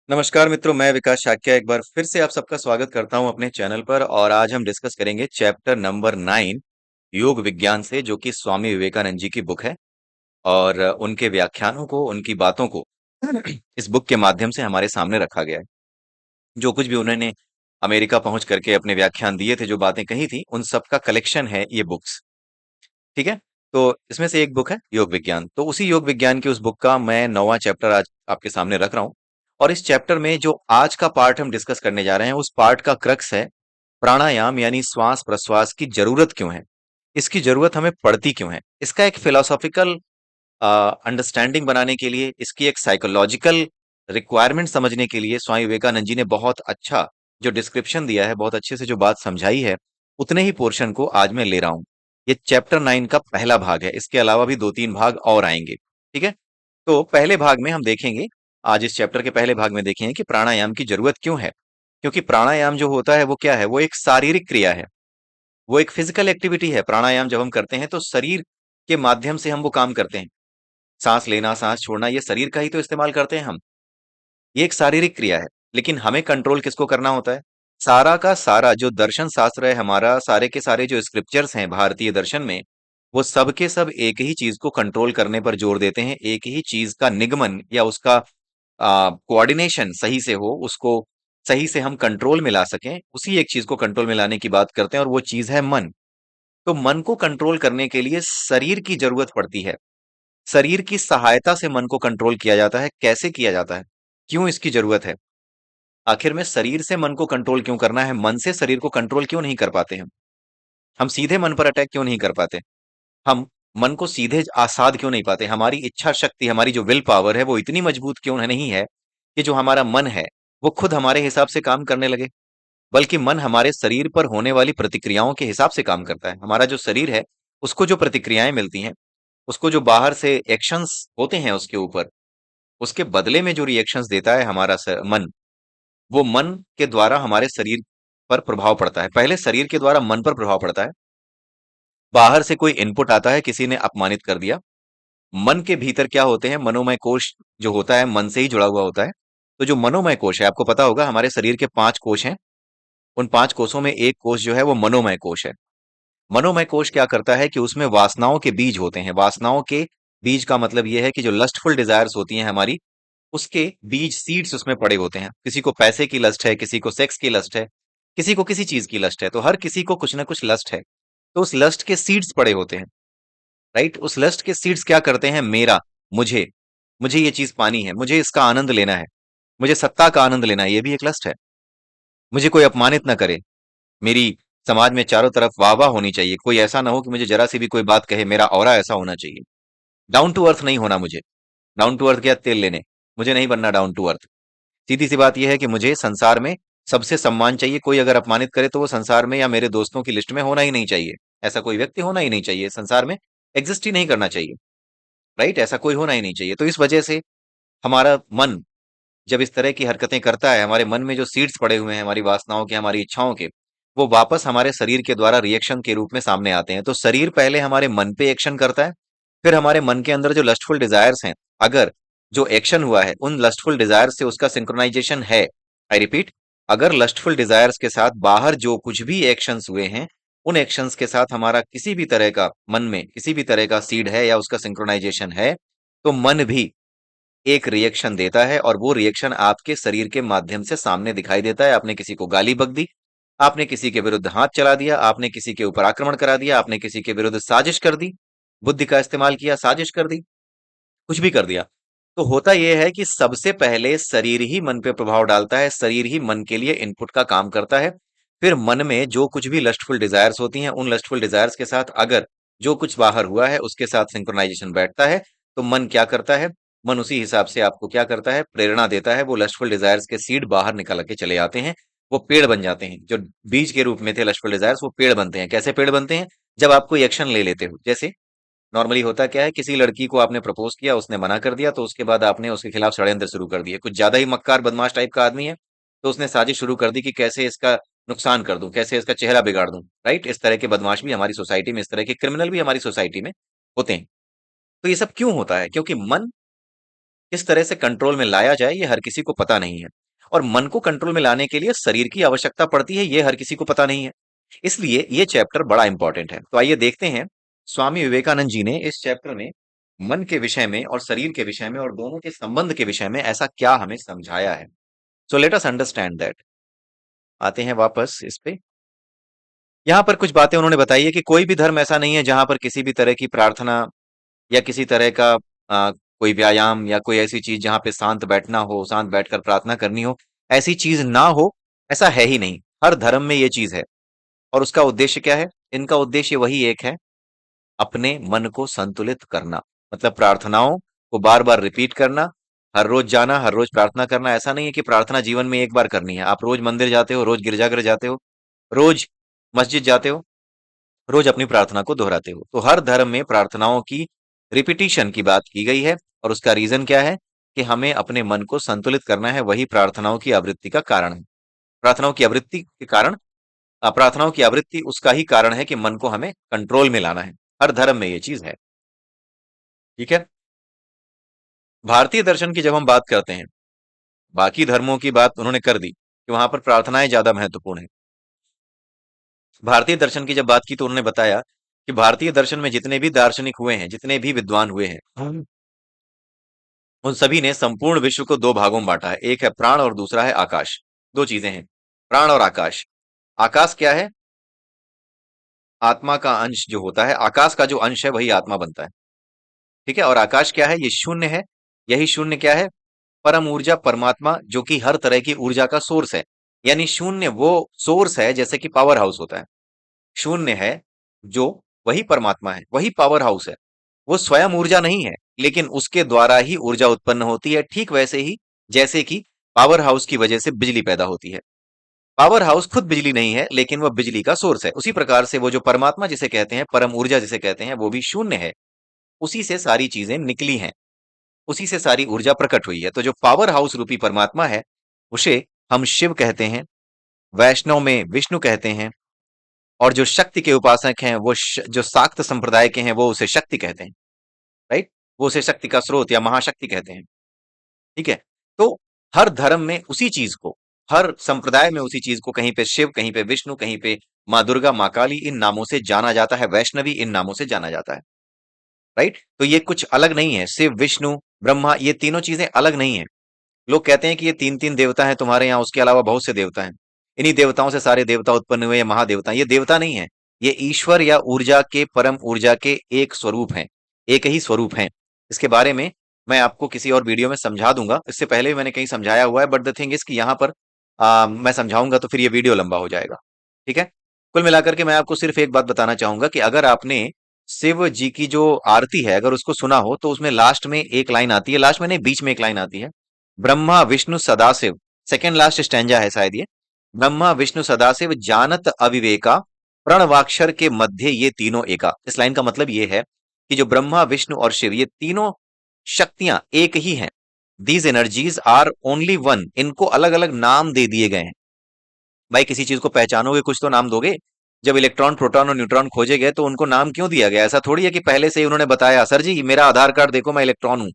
नमस्कार मित्रों, मैं विकास शाक्य एक बार फिर से आप सबका स्वागत करता हूं अपने चैनल पर। और आज हम डिस्कस करेंगे चैप्टर नंबर 9 योग विज्ञान से, जो कि स्वामी विवेकानंद जी की बुक है। और उनके व्याख्यानों को, उनकी बातों को इस बुक के माध्यम से हमारे सामने रखा गया है। जो कुछ भी उन्होंने अमेरिका पहुंच करके अपने व्याख्यान दिए थे, जो बातें कही थी, उन सब का कलेक्शन है ये बुक्स। ठीक है। तो इसमें से एक बुक है योग विज्ञान। तो उसी योग विज्ञान की उस बुक का मैं 9वां चैप्टर आज आपके सामने रख रहा हूं। और इस चैप्टर में जो आज का पार्ट हम डिस्कस करने जा रहे हैं, उस पार्ट का क्रक्स है प्राणायाम, यानी श्वास प्रश्वास की जरूरत क्यों है, इसकी जरूरत हमें पड़ती क्यों है। इसका एक फिलोसॉफिकल अंडरस्टैंडिंग बनाने के लिए, इसकी एक साइकोलॉजिकल रिक्वायरमेंट समझने के लिए स्वामी विवेकानंद जी ने बहुत अच्छा जो डिस्क्रिप्शन दिया है, बहुत अच्छे से जो बात समझाई है, उतने ही पोर्शन को आज मैं ले रहा हूं। ये चैप्टर 9 का पहला भाग है, इसके अलावा भी 2-3 भाग और आएंगे। ठीक है। तो पहले भाग में हम देखेंगे, आज इस चैप्टर के पहले भाग में देखेंगे कि प्राणायाम की जरूरत क्यों है। क्योंकि प्राणायाम जो होता है वो क्या है, वो एक शारीरिक क्रिया है, वो एक फिजिकल एक्टिविटी है। प्राणायाम जब हम करते हैं तो शरीर के माध्यम से हम वो काम करते हैं। सांस लेना, सांस छोड़ना, ये शरीर का ही तो इस्तेमाल करते हैं हम। ये एक शारीरिक क्रिया है। लेकिन हमें कंट्रोल किसको करना होता है? सारा का सारा जो दर्शन शास्त्र है हमारा, सारे के सारे जो स्क्रिप्चर्स हैं भारतीय दर्शन में, वो सब के सब एक ही चीज को कंट्रोल करने पर जोर देते हैं। एक ही चीज का निगमन या उसका कोऑर्डिनेशन सही से हो, उसको सही से हम कंट्रोल में ला सकें, उसी एक चीज को कंट्रोल में लाने की बात करते हैं, और वो चीज है मन। तो मन को कंट्रोल करने के लिए शरीर की जरूरत पड़ती है। शरीर की सहायता से मन को कंट्रोल किया जाता है। कैसे किया जाता है, क्यों इसकी जरूरत है, आखिर में शरीर से मन को कंट्रोल क्यों करना है, मन से शरीर को कंट्रोल क्यों नहीं कर पाते हम सीधे मन पर अटैक क्यों नहीं कर पाते, हम मन को सीधे आसाद क्यों नहीं पाते, हमारी इच्छा शक्ति, हमारी जो विल पावर है वो इतनी मजबूत क्यों नहीं है कि जो हमारा मन है वो खुद हमारे हिसाब से काम करने लगे। बल्कि मन हमारे शरीर पर होने वाली प्रतिक्रियाओं के हिसाब से काम करता है। हमारा जो शरीर है, उसको जो प्रतिक्रियाएं मिलती हैं, उसको जो बाहर से एक्शंस होते हैं उसके ऊपर, उसके बदले में जो रिएक्शंस देता है हमारा मन, वो मन के द्वारा हमारे शरीर पर प्रभाव पड़ता है। पहले शरीर के द्वारा मन पर प्रभाव पड़ता है। बाहर से कोई इनपुट आता है, किसी ने अपमानित कर दिया, मन के भीतर क्या होते हैं, मनोमय कोश जो होता है मन से ही जुड़ा हुआ होता है। तो जो मनोमय कोश है, आपको पता होगा हमारे शरीर के 5 कोश हैं। उन 5 कोशों में एक कोश जो है वो मनोमय कोश है। मनोमय कोश क्या करता है कि उसमें वासनाओं के बीज होते हैं। वासनाओं के बीज का मतलब यह है कि जो लस्टफुल डिजायर्स होती हैं हमारी, उसके बीज, सीड्स उसमें पड़े होते हैं। किसी को पैसे की लस्ट है, किसी को सेक्स की लस्ट है, किसी को किसी चीज की लस्ट है। तो हर किसी को कुछ ना कुछ लस्ट है। तो उस लस्ट के सीड्स पड़े होते हैं। राइट। उस लस्ट के सीड्स क्या करते हैं, मेरा, मुझे, मुझे ये चीज पानी है, मुझे इसका आनंद लेना है, मुझे सत्ता का आनंद लेना है, ये भी एक लस्ट है। मुझे कोई अपमानित ना करे, मेरी समाज में चारों तरफ वाह वाह होनी चाहिए, कोई ऐसा ना हो कि मुझे जरा सी भी कोई बात कहे, मेरा ऑरा ऐसा होना चाहिए। डाउन टू अर्थ नहीं होना मुझे। डाउन टू अर्थ क्या, तेल लेने, मुझे नहीं बनना डाउन टू अर्थ। सीधी सी बात यह है कि मुझे संसार में सबसे सम्मान चाहिए। कोई अगर अपमानित करे तो वो संसार में या मेरे दोस्तों की लिस्ट में होना ही नहीं चाहिए। ऐसा कोई व्यक्ति होना ही नहीं चाहिए संसार में, एग्जिस्ट ही नहीं करना चाहिए। राइट। ऐसा कोई होना ही नहीं चाहिए। तो इस वजह से हमारा मन जब इस तरह की हरकतें करता है, हमारे मन में जो सीड्स पड़े हुए हैं हमारी वासनाओं के, हमारी इच्छाओं के, वो वापस हमारे शरीर के द्वारा रिएक्शन के रूप में सामने आते हैं। तो शरीर पहले हमारे मन पे एक्शन करता है, फिर हमारे मन के अंदर जो लस्टफुल डिजायर्स हैं, अगर जो एक्शन हुआ है उन लस्टफुल डिजायर्स से उसका सिंक्रोनाइजेशन है, आई रिपीट, अगर लस्टफुल डिजायर्स के साथ बाहर जो कुछ भी एक्शंस हुए हैं, उन एक्शंस के साथ हमारा किसी भी तरह का, मन में किसी भी तरह का सीड है या उसका सिंक्रोनाइजेशन है, तो मन भी एक रिएक्शन देता है। और वो रिएक्शन आपके शरीर के माध्यम से सामने दिखाई देता है। आपने किसी को गाली बक दी, आपने किसी के विरुद्ध हाथ चला दिया, आपने किसी के ऊपर आक्रमण करा दिया, आपने किसी के विरुद्ध साजिश कर दी, बुद्धि का इस्तेमाल किया, साजिश कर दी, कुछ भी कर दिया। तो होता यह है कि सबसे पहले शरीर ही मन पे प्रभाव डालता है, शरीर ही मन के लिए इनपुट का काम करता है। फिर मन में जो कुछ भी लस्टफुल डिजायर्स होती हैं, उन लस्टफुल डिजायर्स के साथ अगर जो कुछ बाहर हुआ है उसके साथ सिंक्रोनाइजेशन बैठता है, तो मन क्या करता है, मन उसी हिसाब से आपको क्या करता है, प्रेरणा देता है। वो लस्टफुल डिजायर्स के सीड बाहर निकल के चले आते हैं, वो पेड़ बन जाते हैं। जो बीज के रूप में थे लस्टफुल डिजायर्स, वो पेड़ बनते हैं। कैसे पेड़ बनते हैं, जब आप कोई एक्शन ले लेते हो। जैसे नॉर्मली होता क्या है, किसी लड़की को आपने प्रपोज किया, उसने मना कर दिया, तो उसके बाद आपने उसके खिलाफ षड्यंत्र शुरू कर दिए। कुछ ज्यादा ही मक्कार बदमाश टाइप का आदमी है, तो उसने साजिश शुरू कर दी कि कैसे इसका नुकसान कर दूं, कैसे इसका चेहरा बिगाड़ दूं। राइट। इस तरह के बदमाश भी हमारी सोसाइटी में, इस तरह के क्रिमिनल भी हमारी सोसाइटी में होते हैं। तो ये सब क्यों होता है, क्योंकि मन किस तरह से कंट्रोल में लाया जाए ये हर किसी को पता नहीं है। और मन को कंट्रोल में लाने के लिए शरीर की आवश्यकता पड़ती है, ये हर किसी को पता नहीं है। इसलिए ये चैप्टर बड़ा इंपॉर्टेंट है। तो आइए देखते हैं स्वामी विवेकानंद जी ने इस चैप्टर में मन के विषय में और शरीर के विषय में और दोनों के संबंध के विषय में ऐसा क्या हमें समझाया है। So let us understand that. आते हैं वापस इस पे। यहाँ पर कुछ बातें उन्होंने बताई है कि कोई भी धर्म ऐसा नहीं है जहां पर किसी भी तरह की प्रार्थना या किसी तरह का कोई व्यायाम या कोई ऐसी चीज जहां पे शांत बैठना हो, शांत बैठकर प्रार्थना करनी हो, ऐसी चीज ना हो, ऐसा है ही नहीं। हर धर्म में ये चीज है। और उसका उद्देश्य क्या है? इनका उद्देश्य वही एक है, अपने मन को संतुलित करना। मतलब प्रार्थनाओं को बार बार रिपीट करना, हर रोज जाना, हर रोज प्रार्थना करना। ऐसा नहीं है कि प्रार्थना जीवन में एक बार करनी है। आप रोज मंदिर जाते हो, रोज गिरजाघर जाते हो, रोज मस्जिद जाते हो, रोज अपनी प्रार्थना को दोहराते हो। तो हर धर्म में प्रार्थनाओं की रिपीटिशन की बात की गई है। और उसका रीजन क्या है? कि हमें अपने मन को संतुलित करना है। वही प्रार्थनाओं की आवृत्ति का कारण है। प्रार्थनाओं की आवृत्ति के कारण, प्रार्थनाओं की आवृत्ति उसका ही कारण है कि मन को हमें कंट्रोल में लाना है। हर धर्म में ये चीज है। ठीक है। भारतीय दर्शन की जब हम बात करते हैं, बाकी धर्मों की बात उन्होंने कर दी कि वहां पर प्रार्थनाएं ज्यादा महत्वपूर्ण है। भारतीय दर्शन की जब बात की तो उन्होंने बताया कि भारतीय दर्शन में जितने भी दार्शनिक हुए हैं, जितने भी विद्वान हुए हैं, उन सभी ने संपूर्ण विश्व को दो भागों में बांटा है। एक है प्राण और दूसरा है आकाश। दो चीजें हैं, प्राण और आकाश। आकाश क्या है? आत्मा का अंश जो होता है, आकाश का जो अंश है वही आत्मा बनता है। ठीक है। और आकाश क्या है? ये शून्य है। यही शून्य क्या है? परम ऊर्जा, परमात्मा, जो कि हर तरह की ऊर्जा का सोर्स है। यानी शून्य वो सोर्स है जैसे कि पावर हाउस होता है। शून्य है जो, वही परमात्मा है, वही पावर हाउस है। वो स्वयं ऊर्जा नहीं है, लेकिन उसके द्वारा ही ऊर्जा उत्पन्न होती है। ठीक वैसे ही जैसे कि पावर हाउस की वजह से बिजली पैदा होती है। पावर हाउस खुद बिजली नहीं है, लेकिन वह बिजली का सोर्स है। उसी प्रकार से वो जो परमात्मा जिसे कहते हैं, परम ऊर्जा जिसे कहते हैं, वो भी शून्य है। उसी से सारी चीजें निकली हैं, उसी से सारी ऊर्जा प्रकट हुई है। तो जो पावर हाउस रूपी परमात्मा है, उसे हम शिव कहते हैं, वैष्णव में विष्णु कहते हैं, और जो शक्ति के उपासक हैं वो जो शाक्त संप्रदाय के हैं वो उसे शक्ति कहते हैं। राइट। वो उसे शक्ति का स्रोत या महाशक्ति कहते हैं। ठीक है। तो हर धर्म में उसी चीज को, हर संप्रदाय में उसी चीज को, कहीं पे शिव, कहीं पे विष्णु, कहीं पे माँ दुर्गा, माँ काली, इन नामों से जाना जाता है। वैष्णवी इन नामों से जाना जाता है। राइट। तो ये कुछ अलग नहीं है। शिव, विष्णु, ब्रह्मा, ये तीनों चीजें अलग नहीं है। लोग कहते हैं कि ये तीन तीन देवता हैं तुम्हारे यहाँ, उसके अलावा बहुत से देवता हैं, इन्हीं देवताओं से सारे देवता उत्पन्न हुए, ये महादेवता। ये देवता नहीं है, ये ईश्वर या ऊर्जा के, परम ऊर्जा के एक स्वरूप हैं, एक ही स्वरूप हैं। इसके बारे में मैं आपको किसी और वीडियो में समझा दूंगा। इससे पहले भी मैंने कहीं समझाया हुआ है, बट द थिंग इज कि यहाँ पर मैं समझाऊंगा तो फिर ये वीडियो लंबा हो जाएगा। ठीक है। कुल मिलाकर के मैं आपको सिर्फ एक बात बताना चाहूंगा कि अगर आपने शिव जी की जो आरती है अगर उसको सुना हो, तो उसमें लास्ट में एक लाइन आती है, लास्ट में नहीं, बीच में एक लाइन आती है, Brahma Vishnu Sadashiv. Second last stanza है शायद ये। ब्रह्मा विष्णु सदाशिव जानत अविवेका, प्रणवाक्षर के मध्य ये तीनों एका। इस लाइन का मतलब ये है कि जो ब्रह्मा विष्णु और शिव, ये तीनों शक्तियां एक ही हैं। These energies are only one. इनको अलग अलग नाम दे दिए गए हैं। भाई किसी चीज को पहचानोगे कुछ तो नाम दोगे। जब इलेक्ट्रॉन, प्रोटॉन और न्यूट्रॉन खोजे गए तो उनको नाम क्यों दिया गया? ऐसा थोड़ी है कि पहले से ही उन्होंने बताया, सर जी मेरा आधार कार्ड देखो मैं इलेक्ट्रॉन हूं।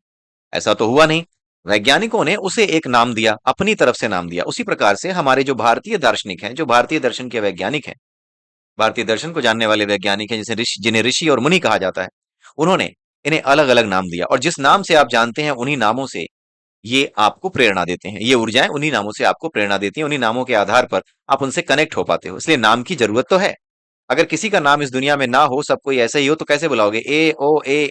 ऐसा तो हुआ नहीं। वैज्ञानिकों ने उसे एक नाम दिया, अपनी तरफ से नाम दिया। उसी प्रकार से हमारे जो भारतीय दार्शनिक हैं, जो भारतीय दर्शन के वैज्ञानिक हैं, भारतीय दर्शन को जानने वाले वैज्ञानिक हैं, जिसे जिन्हें ऋषि और मुनि कहा जाता है, उन्होंने इन्हें अलग अलग नाम दिया। और जिस नाम से आप जानते हैं उन्हीं नामों से ये आपको प्रेरणा देते हैं। ये ऊर्जाएं उन्हीं नामों से आपको प्रेरणा देती हैं। उन्हीं नामों के आधार पर आप उनसे कनेक्ट हो पाते हो। इसलिए नाम की जरूरत तो है। अगर किसी का नाम इस दुनिया में ना हो, सब कोई ऐसे ही हो, तो कैसे बुलाओगे? ए ओ ए,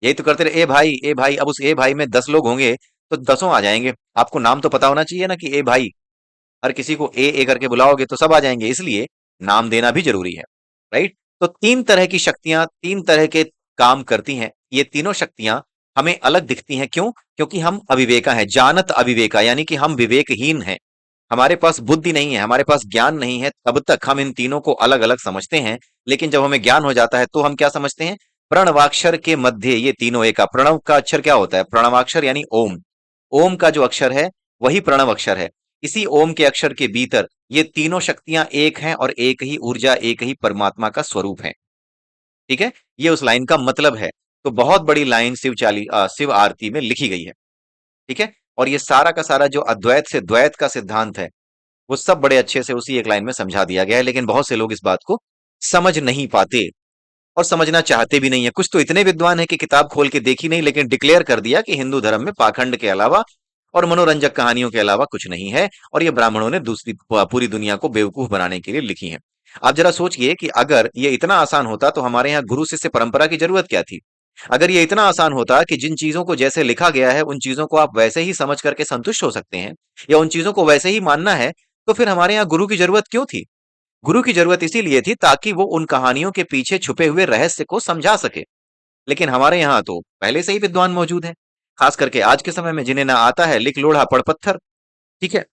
यही तो करते रहे, ए भाई ए भाई। अब उस ए भाई में 10 लोग होंगे तो दसों आ जाएंगे। आपको नाम तो पता होना चाहिए ना कि ए भाई। हर किसी को ए करके बुलाओगे तो सब आ जाएंगे। इसलिए नाम देना भी जरूरी है। राइट। तो तीन तरह की शक्तियां तीन तरह के काम करती हैं। ये तीनों शक्तियां हमें अलग दिखती हैं। क्यों? क्योंकि हम अविवेका हैं। जानत अविवेका यानी कि हम विवेकहीन हैं। हमारे पास बुद्धि नहीं है, हमारे पास ज्ञान नहीं है, तब तक हम इन तीनों को अलग अलग समझते हैं। लेकिन जब हमें ज्ञान हो जाता है तो हम क्या समझते हैं? प्रणवाक्षर के मध्य ये तीनों एका। प्रणव का अक्षर क्या होता है? प्रणवाक्षर यानी ओम। ओम का जो अक्षर है वही प्रणव अक्षर है। इसी ओम के अक्षर के भीतर ये तीनों शक्तियां एक हैं और एक ही ऊर्जा, एक ही परमात्मा का स्वरूप है। ठीक है। ये उस लाइन का मतलब है। तो बहुत बड़ी लाइन शिव आरती में लिखी गई है। ठीक है। और ये सारा का सारा जो अद्वैत से द्वैत का सिद्धांत है, वो सब बड़े अच्छे से उसी एक लाइन में समझा दिया गया है, लेकिन बहुत से लोग इस बात को समझ नहीं पाते और समझना चाहते भी नहीं है। कुछ तो इतने विद्वान है कि किताब खोल के देखी नहीं, लेकिन डिक्लेयर कर दिया कि हिंदू धर्म में पाखंड के अलावा और मनोरंजक कहानियों के अलावा कुछ नहीं है, और ये ब्राह्मणों ने दूसरी पूरी दुनिया को बेवकूफ बनाने के लिए लिखी है। आप जरा सोचिए कि अगर ये इतना आसान होता तो हमारे यहाँ गुरु शिष्य परंपरा की जरूरत क्या थी। अगर ये इतना आसान होता कि जिन चीजों को जैसे लिखा गया है उन चीजों को आप वैसे ही समझ करके संतुष्ट हो सकते हैं, या उन चीजों को वैसे ही मानना है, तो फिर हमारे यहाँ गुरु की जरूरत क्यों थी। गुरु की जरूरत इसीलिए थी ताकि वो उन कहानियों के पीछे छुपे हुए रहस्य को समझा सके। लेकिन हमारे यहाँ तो पहले से ही विद्वान मौजूद हैं, खास करके आज के समय में, जिन्हें ना आता है लिख लोढ़ा पढ़ पत्थर। ठीक है,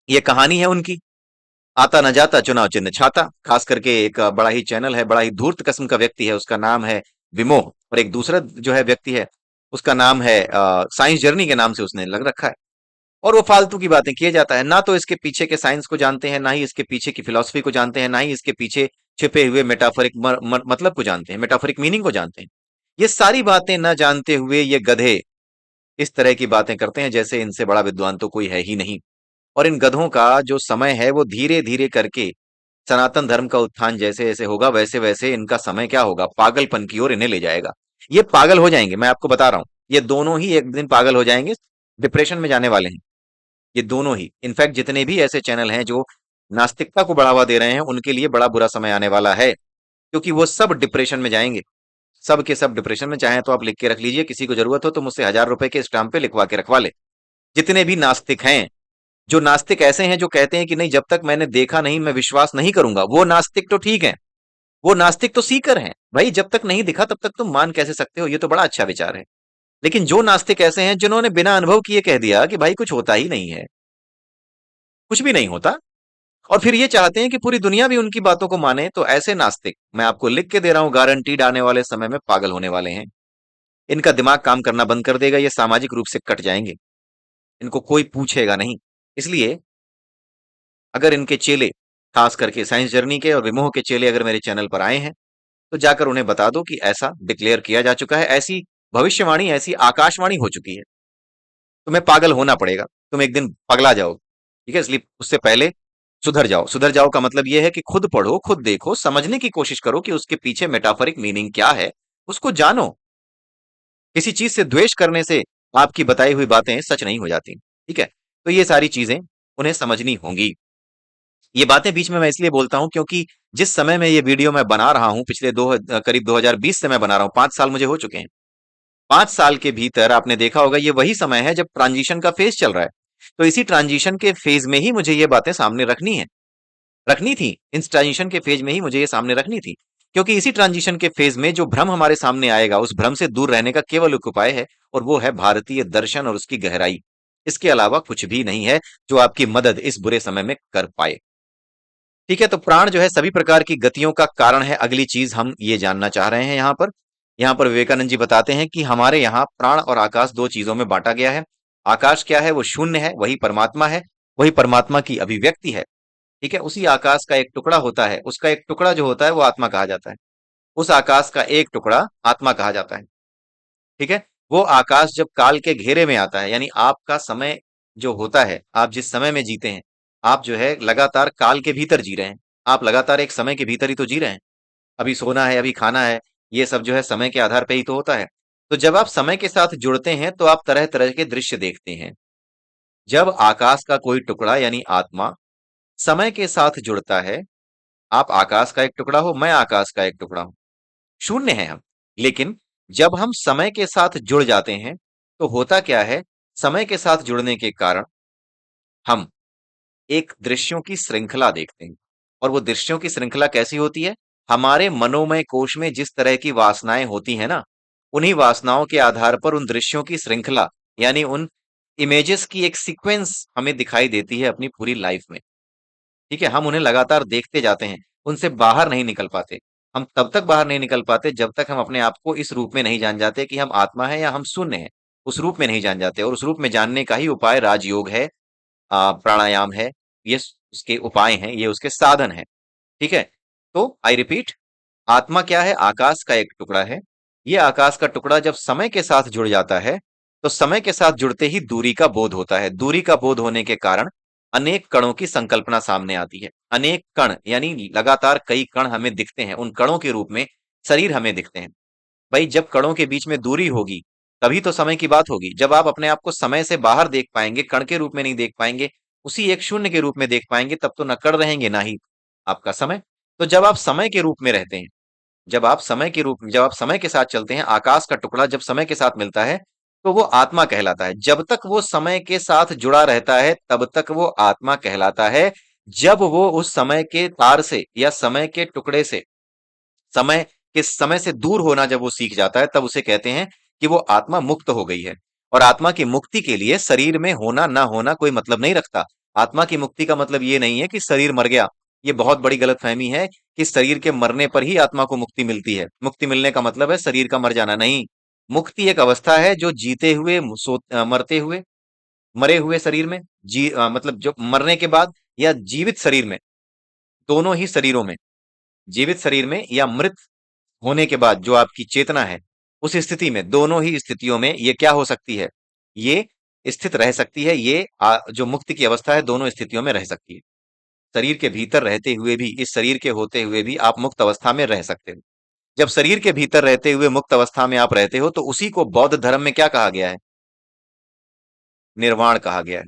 ये कहानी है उनकी, आता न जाता चुनाव चिन्ह छाता। खास करके एक बड़ा ही चैनल है, बड़ा ही धूर्त किस्म का व्यक्ति है, उसका नाम है विमोह, और एक दूसरा जो है व्यक्ति है, उसका नाम है साइंस जर्नी के नाम से उसने लग रखा है। और वो फालतू की बातें किए जाता है, ना तो इसके पीछे के साइंस को जानते हैं, ना ही इसके पीछे की फिलॉसफी को जानते हैं, ना ही इसके पीछे छिपे हुए मेटाफोरिक मतलब को जानते हैं, मेटाफोरिक मीनिंग को जानते हैं। ये सारी बातें न जानते हुए ये गधे इस तरह की बातें करते हैं जैसे इनसे बड़ा विद्वान तो कोई है ही नहीं। और इन गधों का जो समय है वो धीरे धीरे करके सनातन धर्म का उत्थान जैसे जैसे होगा वैसे वैसे इनका समय क्या होगा, पागलपन की ओर इन्हें ले जाएगा। ये पागल हो जाएंगे, मैं आपको बता रहा हूं, ये दोनों ही एक दिन पागल हो जाएंगे, डिप्रेशन में जाने वाले हैं ये दोनों ही। इनफैक्ट जितने भी ऐसे चैनल हैं जो नास्तिकता को बढ़ावा दे रहे हैं उनके लिए बड़ा बुरा समय आने वाला है, क्योंकि वो सब डिप्रेशन में जाएंगे। सब के सब डिप्रेशन में। चाहे तो आप लिख के रख लीजिए, किसी को जरूरत हो तो मुझसे 1000 रुपए के स्टाम्प पे लिखवा के रखवा ले। जितने भी नास्तिक हैं, जो नास्तिक ऐसे हैं जो कहते हैं कि नहीं, जब तक मैंने देखा नहीं मैं विश्वास नहीं करूंगा, वो नास्तिक तो ठीक है, वो नास्तिक तो सीकर हैं भाई। जब तक नहीं दिखा तब तक तुम मान कैसे सकते हो, ये तो बड़ा अच्छा विचार है। लेकिन जो नास्तिक ऐसे हैं जिन्होंने बिना अनुभव किए कह दिया कि भाई कुछ होता ही नहीं है, कुछ भी नहीं होता, और फिर ये चाहते हैं कि पूरी दुनिया भी उनकी बातों को माने, तो ऐसे नास्तिक मैं आपको लिख के दे रहा हूं, गारंटीड आने वाले समय में पागल होने वाले हैं। इनका दिमाग काम करना बंद कर देगा, ये सामाजिक रूप से कट जाएंगे, इनको कोई पूछेगा नहीं। इसलिए अगर इनके चेले, खास करके साइंस जर्नी के और विमोह के चेले अगर मेरे चैनल पर आए हैं, तो जाकर उन्हें बता दो कि ऐसा डिक्लेयर किया जा चुका है, ऐसी भविष्यवाणी, ऐसी आकाशवाणी हो चुकी है। तुम्हें पागल होना पड़ेगा, तुम एक दिन पगला जाओ। ठीक है, इसलिए उससे पहले सुधर जाओ। सुधर जाओ का मतलब यह है कि खुद पढ़ो, खुद देखो, समझने की कोशिश करो कि उसके पीछे मेटाफरिक मीनिंग क्या है, उसको जानो। किसी चीज से द्वेष करने से आपकी बताई हुई बातें सच नहीं हो जाती। ठीक है, तो ये सारी चीजें उन्हें समझनी होंगी। ये बातें बीच में मैं इसलिए बोलता हूं क्योंकि जिस समय में ये वीडियो मैं बना रहा हूं, पिछले करीब 2020 से मैं बना रहा हूं, 5 साल मुझे हो चुके हैं। 5 साल के भीतर आपने देखा होगा ये वही समय है जब ट्रांजिशन का फेज चल रहा है। तो इसी ट्रांजिशन के फेज में ही मुझे ये बातें सामने रखनी है, रखनी थी। इस ट्रांजिशन के फेज में ही मुझे ये सामने रखनी थी, क्योंकि इसी ट्रांजिशन के फेज में जो भ्रम हमारे सामने आएगा, उस भ्रम से दूर रहने का केवल एक उपाय है, और वो है भारतीय दर्शन और उसकी गहराई। इसके अलावा कुछ भी नहीं है जो आपकी मदद इस बुरे समय में कर पाए। ठीक है, तो प्राण जो है सभी प्रकार की गतियों का कारण है। अगली चीज हम ये जानना चाह रहे हैं यहाँ पर विवेकानंद जी बताते हैं कि हमारे यहाँ प्राण और आकाश दो चीजों में बांटा गया है। आकाश क्या है, वो शून्य है, वही परमात्मा है, वही परमात्मा की अभिव्यक्ति है। ठीक है, उसी आकाश का एक टुकड़ा होता है, उसका एक टुकड़ा जो होता है वो आत्मा कहा जाता है। उस आकाश का एक टुकड़ा आत्मा कहा जाता है। ठीक है, वो आकाश जब काल के घेरे में आता है, यानी आपका समय जो होता है, आप जिस समय में जीते हैं, आप जो है लगातार काल के भीतर जी रहे हैं। आप लगातार एक समय के भीतर ही तो जी रहे हैं। अभी सोना है, अभी खाना है, ये सब जो है समय के आधार पे ही तो होता है। तो जब आप समय के साथ जुड़ते हैं तो आप तरह तरह के दृश्य देखते हैं। जब आकाश का कोई टुकड़ा यानी आत्मा समय के साथ जुड़ता है, आप आकाश का एक टुकड़ा हो, मैं आकाश का एक टुकड़ा हूं, शून्य है हम। लेकिन जब हम समय के साथ जुड़ जाते हैं तो होता क्या है, समय के साथ जुड़ने के कारण हम एक दृश्यों की श्रृंखला देखते हैं। और वो दृश्यों की श्रृंखला कैसी होती है, हमारे मनोमय कोश में जिस तरह की वासनाएं होती है ना, उन्हीं वासनाओं के आधार पर उन दृश्यों की श्रृंखला, यानी उन इमेजेस की एक सीक्वेंस हमें दिखाई देती है अपनी पूरी लाइफ में। ठीक है, हम उन्हें लगातार देखते जाते हैं, उनसे बाहर नहीं निकल पाते। हम तब तक बाहर नहीं निकल पाते जब तक हम अपने आप को इस रूप में नहीं जान जाते कि हम आत्मा है या हम शून्य हैं। उस रूप में नहीं जान जाते, और उस रूप में जानने का ही उपाय राजयोग है, प्राणायाम है, ये उसके उपाय हैं, ये उसके साधन हैं। ठीक है, तो आई रिपीट, आत्मा क्या है, आकाश का एक टुकड़ा है। ये आकाश का टुकड़ा जब समय के साथ जुड़ जाता है तो समय के साथ जुड़ते ही दूरी का बोध होता है। दूरी का बोध होने के कारण अनेक कणों की संकल्पना सामने आती है। अनेक कण यानी लगातार कई कण हमें दिखते हैं, उन कणों के रूप में शरीर हमें दिखते हैं। भाई जब कणों के बीच में दूरी होगी, तभी तो समय की बात होगी। जब आप अपने आप को समय से बाहर देख पाएंगे, कण के रूप में नहीं देख पाएंगे, उसी एक शून्य के रूप में देख पाएंगे, तब तो न कण रहेंगे ना ही आपका समय। तो जब आप समय के रूप में रहते हैं, जब आप समय के साथ चलते हैं, आकाश का टुकड़ा जब समय के साथ मिलता है, तो वो आत्मा कहलाता है। जब तक वो समय के साथ जुड़ा रहता है, तब तक वो आत्मा कहलाता है। जब वो उस समय के तार से या समय के टुकड़े से, समय से दूर होना जब वो सीख जाता है, तब उसे कहते हैं कि वो आत्मा मुक्त हो गई है। और आत्मा की मुक्ति के लिए शरीर में होना ना होना कोई मतलब नहीं रखता। आत्मा की मुक्ति का मतलब ये नहीं है कि शरीर मर गया। ये बहुत बड़ी गलतफहमी है कि शरीर के मरने पर ही आत्मा को मुक्ति मिलती है। मुक्ति मिलने का मतलब है शरीर का मर जाना नहीं। मुक्ति एक अवस्था है जो जीते हुए, मरते हुए, मरे हुए शरीर में, मतलब जो मरने के बाद या जीवित शरीर में, दोनों ही शरीरों में, जीवित शरीर में या मृत होने के बाद जो आपकी चेतना है, उस स्थिति में, दोनों ही स्थितियों में ये क्या हो सकती है, ये स्थित रह सकती है। ये जो मुक्ति की अवस्था है, दोनों स्थितियों में रह सकती है। शरीर के भीतर रहते हुए भी, इस शरीर के होते हुए भी आप मुक्त अवस्था में रह सकते हो। जब शरीर के भीतर रहते हुए मुक्त अवस्था में आप रहते हो, तो उसी को बौद्ध धर्म में क्या कहा गया है? निर्वाण कहा गया है।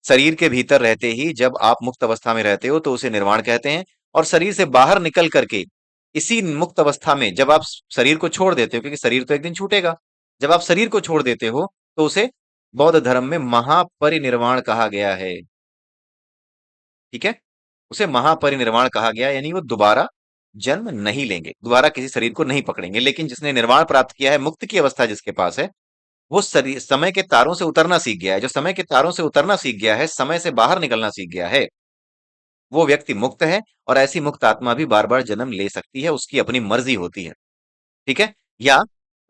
शरीर के भीतर रहते ही जब आप मुक्त अवस्था में रहते हो, तो उसे निर्वाण कहते हैं। और शरीर से बाहर निकल करके इसी मुक्त अवस्था में जब आप शरीर को छोड़ देते हो, क्योंकि शरीर तो एक दिन छूटेगा, जब आप शरीर को छोड़ देते हो, तो उसे बौद्ध धर्म में महापरिनिर्वाण कहा गया है। ठीक है, उसे महापरिनिर्वाण कहा गया, यानी वो दोबारा जन्म नहीं लेंगे, दोबारा किसी शरीर को नहीं पकड़ेंगे। लेकिन जिसने निर्वाण प्राप्त किया है, मुक्त की अवस्था जिसके पास है, वो समय के तारों से उतरना सीख गया है। जो समय के तारों से उतरना सीख गया है, समय से बाहर निकलना सीख गया है, वो व्यक्ति मुक्त है। और ऐसी मुक्त आत्मा भी बार बार जन्म ले सकती है, उसकी अपनी मर्जी होती है। ठीक है, या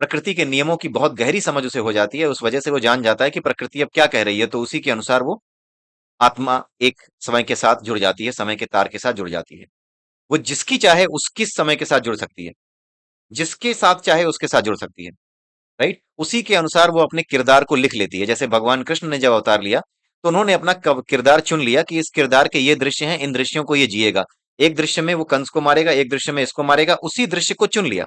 प्रकृति के नियमों की बहुत गहरी समझ उसे हो जाती है, उस वजह से वो जान जाता है कि प्रकृति अब क्या कह रही है, तो उसी के अनुसार वो आत्मा एक समय के साथ जुड़ जाती है, समय के तार के साथ जुड़ जाती है। वो जिसकी चाहे उसकी समय के साथ जुड़ सकती है, जिसके साथ चाहे उसके साथ जुड़ सकती है। राइट, उसी के अनुसार वो अपने किरदार को लिख लेती है। जैसे भगवान कृष्ण ने जब अवतार लिया, तो उन्होंने अपना किरदार चुन लिया कि इस किरदार के ये दृश्य हैं, इन दृश्यों को ये जिएगा। एक दृश्य में वो कंस को मारेगा, एक दृश्य में इसको मारेगा, उसी दृश्य को चुन लिया।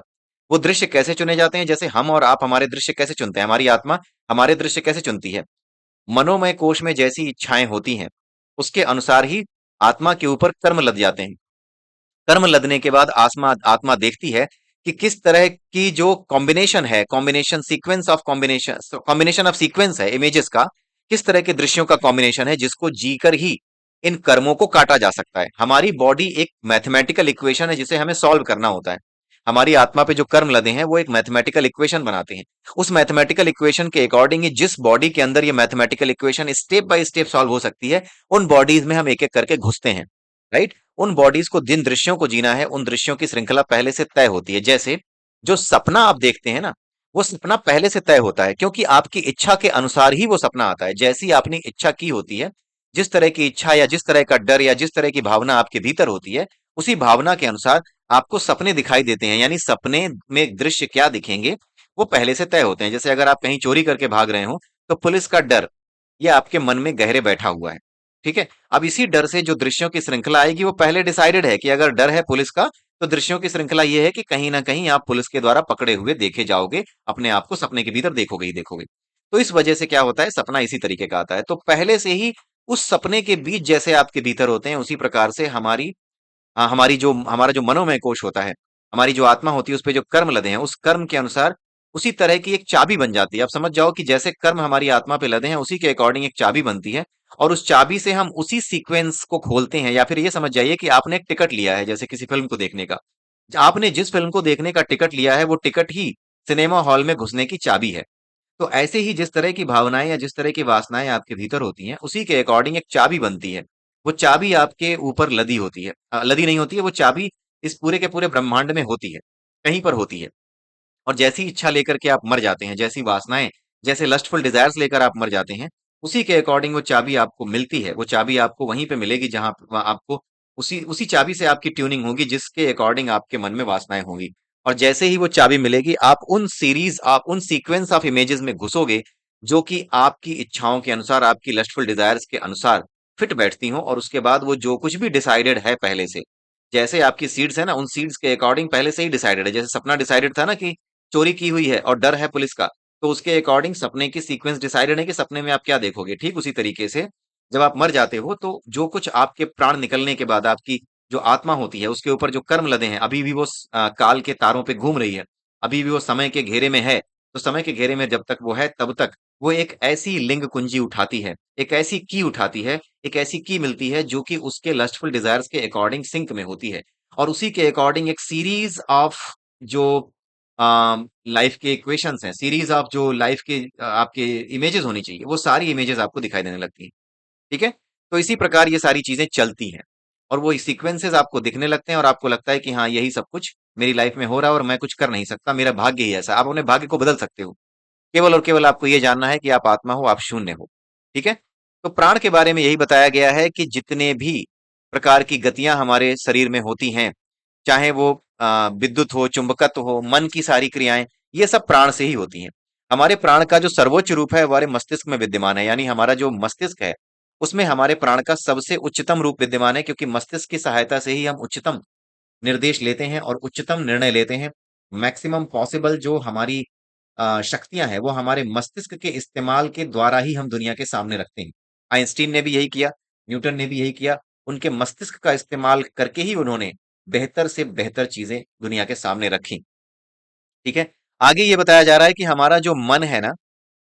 वो दृश्य कैसे चुने जाते हैं? जैसे हम और आप हमारे दृश्य कैसे चुनते हैं, हमारी आत्मा हमारे दृश्य कैसे चुनती है? मनोमय कोश में जैसी इच्छाएं होती हैं, उसके अनुसार ही आत्मा के ऊपर कर्म लद जाते हैं। कर्म लदने के बाद आत्मा आत्मा देखती है कि किस तरह की जो कॉम्बिनेशन है, कॉम्बिनेशन ऑफ सीक्वेंस है इमेजेस का, किस तरह के दृश्यों का कॉम्बिनेशन है, जिसको जीकर ही इन कर्मों को काटा जा सकता है। हमारी बॉडी एक मैथमेटिकल इक्वेशन है जिसे हमें सॉल्व करना होता है। हमारी आत्मा पे जो कर्म लदे हैं, वो एक मैथमेटिकल इक्वेशन बनाते हैं। उस मैथमेटिकल इक्वेशन के अकॉर्डिंग ही जिस बॉडी के अंदर ये mathematical equation step by step solve हो सकती है, उन बॉडीज में हम एक एक करके घुसते हैं। राइट, उन बॉडीज को, जिन दृश्यों को जीना है, उन दृश्यों की श्रृंखला पहले से तय होती है। जैसे जो सपना आप देखते हैं ना, वो सपना पहले से तय होता है, क्योंकि आपकी इच्छा के अनुसार ही वो सपना आता है। जैसी आपने इच्छा की होती है, जिस तरह की इच्छा या जिस तरह का डर या जिस तरह की भावना आपके भीतर होती है, उसी भावना के अनुसार आपको सपने दिखाई देते हैं। यानी सपने में दृश्य क्या दिखेंगे, वो पहले से तय होते हैं। जैसे अगर आप कहीं चोरी करके भाग रहे हो, तो पुलिस का डर ये आपके मन में गहरे बैठा हुआ है। ठीक है, अब इसी डर से जो दृश्यों की श्रृंखला आएगी, वो पहले डिसाइडेड है कि अगर डर है पुलिस का, तो दृश्यों की श्रृंखला ये है कि कहीं ना कहीं आप पुलिस के द्वारा पकड़े हुए देखे जाओगे, अपने आप को सपने के भीतर देखोगे ही देखोगे। तो इस वजह से क्या होता है, सपना इसी तरीके का आता है। तो पहले से ही उस सपने के बीज जैसे आपके भीतर होते हैं, उसी प्रकार से हमारा जो मनोमय कोश होता है, हमारी जो आत्मा होती है, उस पे जो कर्म लदे हैं, उस कर्म के अनुसार उसी तरह की एक चाबी बन जाती है। आप समझ जाओ कि जैसे कर्म हमारी आत्मा पे लदे हैं, उसी के अकॉर्डिंग एक चाबी बनती है। और उस चाबी से हम उसी सीक्वेंस को खोलते हैं। या फिर ये समझ जाइए कि आपने एक टिकट लिया है, जैसे किसी फिल्म को देखने का। आपने जिस फिल्म को देखने का टिकट लिया है, वो टिकट ही सिनेमा हॉल में घुसने की चाबी है। तो ऐसे ही जिस तरह की भावनाएं या जिस तरह की वासनाएं आपके भीतर होती हैं, उसी के अकॉर्डिंग एक चाबी बनती है। वो चाबी आपके ऊपर लदी होती है, लदी नहीं होती है, वो चाबी इस पूरे के पूरे ब्रह्मांड में होती है, कहीं पर होती है। और जैसी इच्छा लेकर के आप मर जाते हैं, जैसी वासनाएं, जैसे लस्टफुल डिजायर्स लेकर आप मर जाते हैं, उसी के अकॉर्डिंग वो चाबी आपको मिलती है। वो चाबी आपको वहीं पे मिलेगी जहां आपको उसी उसी चाबी से आपकी ट्यूनिंग होगी, जिसके अकॉर्डिंग आपके मन में वासनाएं होंगी। और जैसे ही वो चाबी मिलेगी, आप उन सीक्वेंस ऑफ इमेजेस में घुसोगे, जो कि आपकी इच्छाओं के अनुसार, आपकी लस्टफुल डिजायर्स के अनुसार फिट बैठती हो, और उसके बाद वो जो कुछ भी डिसाइडेड है पहले से, जैसे आपकी सीड्स है ना, उन सीड्स के अकॉर्डिंग पहले से ही डिसाइडेड है। जैसे सपना डिसाइडेड था ना कि चोरी की हुई है और डर है पुलिस का, तो उसके अकॉर्डिंग सपने की सीक्वेंस डिसाइडेड है कि सपने में आप क्या देखोगे। ठीक उसी तरीके से जब आप मर जाते हो तो जो कुछ आपके प्राण निकलने के बाद आपकी जो आत्मा होती है उसके ऊपर जो कर्म लदे हैं, अभी भी वो काल के तारों पे घूम रही है, अभी भी वो समय के घेरे में है। तो समय के घेरे में जब तक वो है तब तक वो एक ऐसी लिंग कुंजी उठाती है, एक ऐसी की उठाती है, एक ऐसी की मिलती है जो कि उसके लस्टफुल डिजायर्स के अकॉर्डिंग सिंक में होती है, और उसी के अकॉर्डिंग एक सीरीज ऑफ जो लाइफ के इक्वेशंस हैं, सीरीज ऑफ जो लाइफ के आपके इमेजेस होनी चाहिए, वो सारी इमेजेस आपको दिखाई देने लगती हैं। ठीक है। तो इसी प्रकार ये सारी चीजें चलती हैं, और वो सीक्वेंसेस आपको दिखने लगते हैं, और आपको लगता है कि हाँ यही सब कुछ मेरी लाइफ में हो रहा है और मैं कुछ कर नहीं सकता, मेरा भाग्य ही ऐसा। आप अपने भाग्य को बदल सकते हो, केवल और केवल आपको ये जानना है कि आप आत्मा हो, आप शून्य हो। ठीक है। तो प्राण के बारे में यही बताया गया है कि जितने भी प्रकार की गतियां हमारे शरीर में होती हैं, चाहे वो विद्युत हो, चुंबकत्व हो, मन की सारी क्रियाएं, ये सब प्राण से ही होती हैं। हमारे प्राण का जो सर्वोच्च रूप है हमारे मस्तिष्क में विद्यमान है, यानी हमारा जो मस्तिष्क है उसमें हमारे प्राण का सबसे उच्चतम रूप विद्यमान है, क्योंकि मस्तिष्क की सहायता से ही हम उच्चतम निर्देश लेते हैं और उच्चतम निर्णय लेते हैं। मैक्सिमम पॉसिबल जो हमारी शक्तियां हैं वो हमारे मस्तिष्क के इस्तेमाल के द्वारा ही हम दुनिया के सामने रखते हैं। आइंस्टीन ने भी यही किया, न्यूटन ने भी यही किया। उनके मस्तिष्क का इस्तेमाल करके ही उन्होंने बेहतर से बेहतर चीजें दुनिया के सामने रखी। ठीक है। आगे ये बताया जा रहा है कि हमारा जो मन है ना,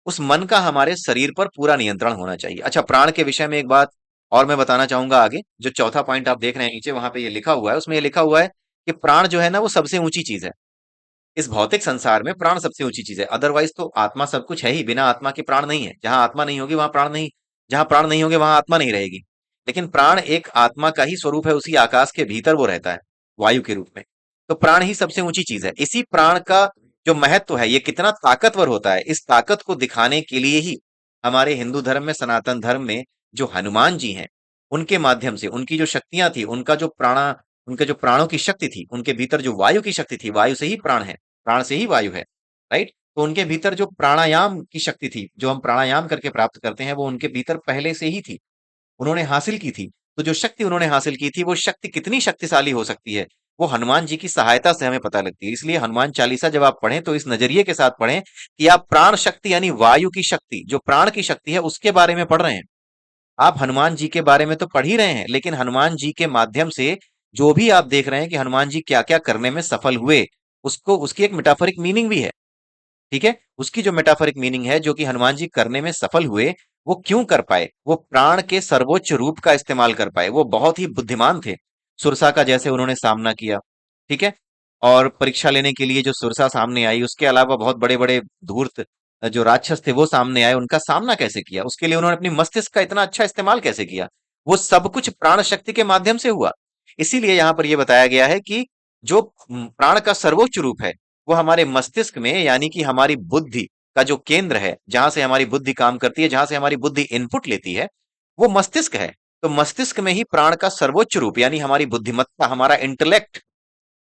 उस मन का हमारे शरीर पर पूरा नियंत्रण होना चाहिए। अच्छा, प्राण के विषय में एक बात और मैं बताना चाहूंगा। आगे जो चौथा पॉइंट आप देख रहे हैं नीचे, वहां पे ये लिखा हुआ है, उसमें ये लिखा हुआ है कि प्राण जो है ना वो सबसे ऊंची चीज है। इस भौतिक संसार में प्राण सबसे ऊंची चीज है, अदरवाइज तो आत्मा सब कुछ है ही, बिना आत्मा के प्राण नहीं है। जहां आत्मा नहीं होगी वहां प्राण नहीं, जहां प्राण नहीं होंगे वहां आत्मा नहीं रहेगी। लेकिन प्राण एक आत्मा का ही स्वरूप है, उसी आकाश के भीतर वो रहता है वायु के रूप में। तो प्राण ही सबसे ऊंची चीज है। इसी प्राण का जो महत्व है, ये कितना ताकतवर होता है, इस ताकत को दिखाने के लिए ही हमारे हिंदू धर्म में, सनातन धर्म में जो हनुमान जी हैं, उनके माध्यम से उनकी जो शक्तियां थी, उनका जो उनके जो प्राणों की शक्ति थी, उनके भीतर जो वायु की शक्ति थी, वायु से ही प्राण है, प्राण से ही वायु है। राइट। तो उनके भीतर जो प्राणायाम की शक्ति थी, जो हम प्राणायाम करके प्राप्त करते हैं, वो उनके भीतर पहले से ही थी, उन्होंने हासिल की थी। तो जो शक्ति उन्होंने हासिल की थी, वो शक्ति कितनी शक्तिशाली हो सकती है, वो हनुमान जी की सहायता से हमें पता लगती है। इसलिए हनुमान चालीसा जब आप पढ़ें तो इस नजरिए के साथ पढ़ें कि आप प्राण शक्ति यानी वायु की शक्ति, जो प्राण की शक्ति है, उसके बारे में पढ़ रहे हैं। आप हनुमान जी के बारे में तो पढ़ ही रहे हैं, लेकिन हनुमान जी के माध्यम से जो भी आप देख रहे हैं कि हनुमान जी क्या क्या करने में सफल हुए, उसको उसकी एक मेटाफोरिक मीनिंग भी है। ठीक है। उसकी जो मेटाफोरिक मीनिंग है, जो कि हनुमान जी करने में सफल हुए, वो क्यों कर पाए, वो प्राण के सर्वोच्च रूप का इस्तेमाल कर पाए। वो बहुत ही बुद्धिमान थे। सुरसा का जैसे उन्होंने सामना किया। ठीक है। और परीक्षा लेने के लिए जो सुरसा सामने आई, उसके अलावा बहुत बड़े बड़े धूर्त जो राक्षस थे वो सामने आए, उनका सामना कैसे किया, उसके लिए उन्होंने अपनी मस्तिष्क का इतना अच्छा इस्तेमाल कैसे किया, वो सब कुछ प्राण शक्ति के माध्यम से हुआ। इसीलिए यहां पर यह बताया गया है कि जो प्राण का सर्वोच्च रूप है, वो हमारे मस्तिष्क में, यानी कि हमारी बुद्धि का जो केंद्र है, जहां से हमारी बुद्धि काम करती है, जहां से हमारी बुद्धि इनपुट लेती है, वो मस्तिष्क है। तो मस्तिष्क में ही प्राण का सर्वोच्च रूप यानी हमारी बुद्धिमत्ता, हमारा इंटेलेक्ट,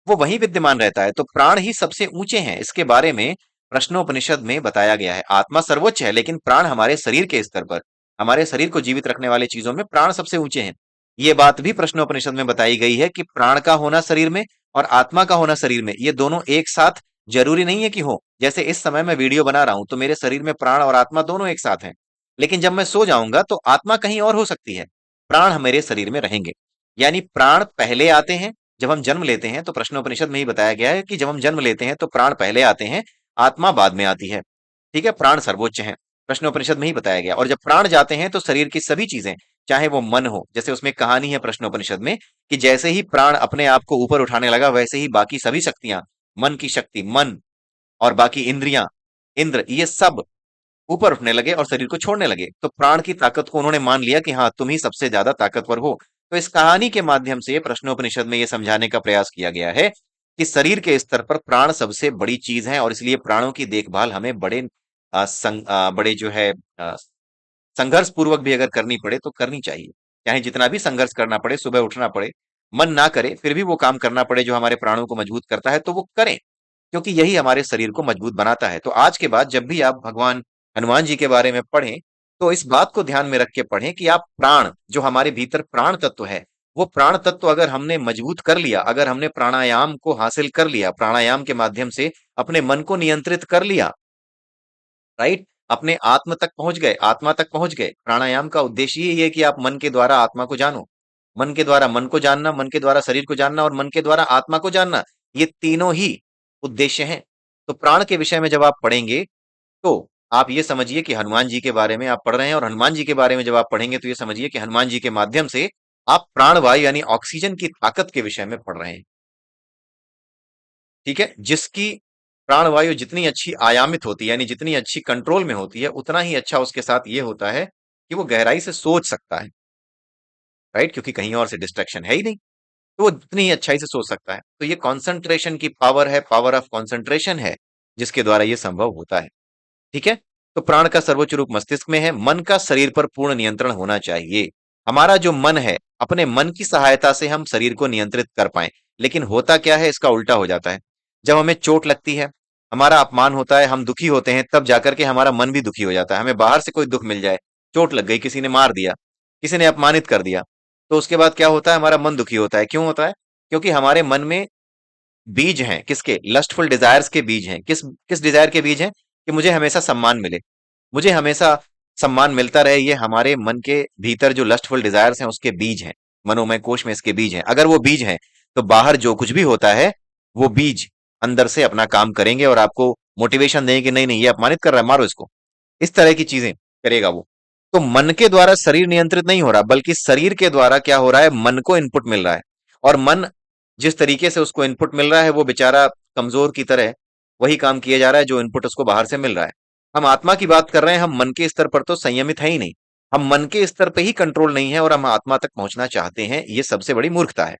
वो वही विद्यमान रहता है। तो प्राण ही सबसे ऊंचे हैं, इसके बारे में प्रश्नोपनिषद में बताया गया है। आत्मा सर्वोच्च है, लेकिन प्राण हमारे शरीर के स्तर पर, हमारे शरीर को जीवित रखने वाले चीजों में प्राण सबसे ऊंचे हैं। ये बात भी प्रश्नोपनिषद में बताई गई है कि प्राण का होना शरीर में और आत्मा का होना शरीर में, ये दोनों एक साथ जरूरी नहीं है कि हो। जैसे इस समय मैं वीडियो बना रहा हूं तो मेरे शरीर में प्राण और आत्मा दोनों एक साथ हैं, लेकिन जब मैं सो जाऊंगा तो आत्मा कहीं और हो सकती है, प्राण मेरे शरीर में रहेंगे। यानी प्राण पहले आते हैं, जब हम जन्म लेते हैं तो प्रश्नोपनिषद में ही बताया गया है कि जब हम जन्म लेते हैं तो प्राण पहले आते हैं, आत्मा बाद में आती है। ठीक है। प्राण सर्वोच्च है, प्रश्नोपनिषद में ही बताया गया। और जब प्राण जाते हैं तो शरीर की सभी चीजें, चाहे वो मन हो, जैसे उसमें कहानी है प्रश्नोपनिषद में कि जैसे ही प्राण अपने आप को ऊपर उठाने लगा, वैसे ही बाकी सभी शक्तियां, मन की शक्ति, मन और बाकी इंद्रियां, इंद्र, ये सब ऊपर उठने लगे और शरीर को छोड़ने लगे। तो प्राण की ताकत को उन्होंने मान लिया कि हाँ तुम ही सबसे ज्यादा ताकतवर हो। तो इस कहानी के माध्यम से प्रश्नोपनिषद में यह समझाने का प्रयास किया गया है कि शरीर के स्तर पर प्राण सबसे बड़ी चीज है, और इसलिए प्राणों की देखभाल हमें बड़े जो है संघर्ष पूर्वक भी अगर करनी पड़े तो करनी चाहिए। चाहे जितना भी संघर्ष करना पड़े, सुबह उठना पड़े, मन ना करे, फिर भी वो काम करना पड़े जो हमारे प्राणों को मजबूत करता है, तो वो करें, क्योंकि यही हमारे शरीर को मजबूत बनाता है। तो आज के बाद जब भी आप भगवान हनुमान जी के बारे में पढ़ें, तो इस बात को ध्यान में रख के पढ़ें कि आप प्राण, जो हमारे भीतर प्राण तत्व है, वो प्राण तत्व अगर हमने मजबूत कर लिया, अगर हमने प्राणायाम को हासिल कर लिया, प्राणायाम के माध्यम से अपने मन को नियंत्रित कर लिया, राइट, अपने आत्म तक पहुंच गए, आत्मा तक पहुंच गए। प्राणायाम का उद्देश्य ही है कि आप मन के द्वारा आत्मा को जानो, मन के द्वारा मन को जानना, मन के द्वारा शरीर को जानना और मन के द्वारा आत्मा को जानना, ये तीनों ही उद्देश्य हैं। तो प्राण के विषय में जब आप पढ़ेंगे, तो आप ये समझिए कि हनुमान जी के बारे में आप पढ़ रहे हैं, और हनुमान जी के बारे में जब आप पढ़ेंगे तो ये समझिए कि हनुमान जी के माध्यम से आप प्राणवायु यानी ऑक्सीजन की ताकत के विषय में पढ़ रहे हैं। ठीक है, जिसकी प्राणवायु जितनी अच्छी आयामित होती है, यानी जितनी अच्छी कंट्रोल में होती है, उतना ही अच्छा उसके साथ ये होता है कि वो गहराई से सोच सकता है, राइट, क्योंकि कहीं और से डिस्ट्रैक्शन है ही नहीं, तो वो जितनी ही अच्छाई से सोच सकता है। तो ये कॉन्सेंट्रेशन की पावर है, पावर ऑफ कॉन्सेंट्रेशन है, जिसके द्वारा ये संभव होता है। ठीक है, तो प्राण का सर्वोच्च रूप मस्तिष्क में है। मन का शरीर पर पूर्ण नियंत्रण होना चाहिए। हमारा जो मन है, अपने मन की सहायता से हम शरीर को नियंत्रित कर पाए, लेकिन होता क्या है, इसका उल्टा हो जाता है। जब हमें चोट लगती है, हमारा अपमान होता है, हम दुखी होते हैं, तब जाकर के हमारा मन भी दुखी हो जाता है। हमें बाहर से कोई दुख मिल जाए, चोट लग गई, किसी ने मार दिया, किसी ने अपमानित कर दिया, तो उसके बाद क्या होता है, हमारा मन दुखी होता है। क्यों होता है? क्योंकि हमारे मन में बीज हैं, किसके? लस्टफुल डिजायर्स के बीज हैं। किस किस डिजायर के बीज हैं? कि मुझे हमेशा सम्मान मिले, मुझे हमेशा सम्मान मिलता रहे। ये हमारे मन के भीतर जो लस्टफुल डिजायर्स हैं उसके बीज हैं, मनोमय कोश में इसके बीज हैं। अगर वो बीज हैं, तो बाहर जो कुछ भी होता है, वो बीज अंदर से अपना काम करेंगे और आपको मोटिवेशन देंगे कि नहीं नहीं, ये अपमानित कर रहा है, मारो इसको। इस तरह की चीजें करेगा वो। तो मन के द्वारा शरीर नियंत्रित नहीं हो रहा, बल्कि शरीर के द्वारा क्या हो रहा है, मन को इनपुट मिल रहा है। और मन जिस तरीके से उसको इनपुट मिल रहा है, वो बेचारा कमजोर की तरह वही काम किया जा रहा है जो इनपुट उसको बाहर से मिल रहा है। हम आत्मा की बात कर रहे हैं, हम मन के स्तर पर तो संयमित है ही नहीं, हम मन के स्तर पे ही कंट्रोल नहीं है और हम आत्मा तक पहुंचना चाहते हैं। ये सबसे बड़ी मूर्खता है।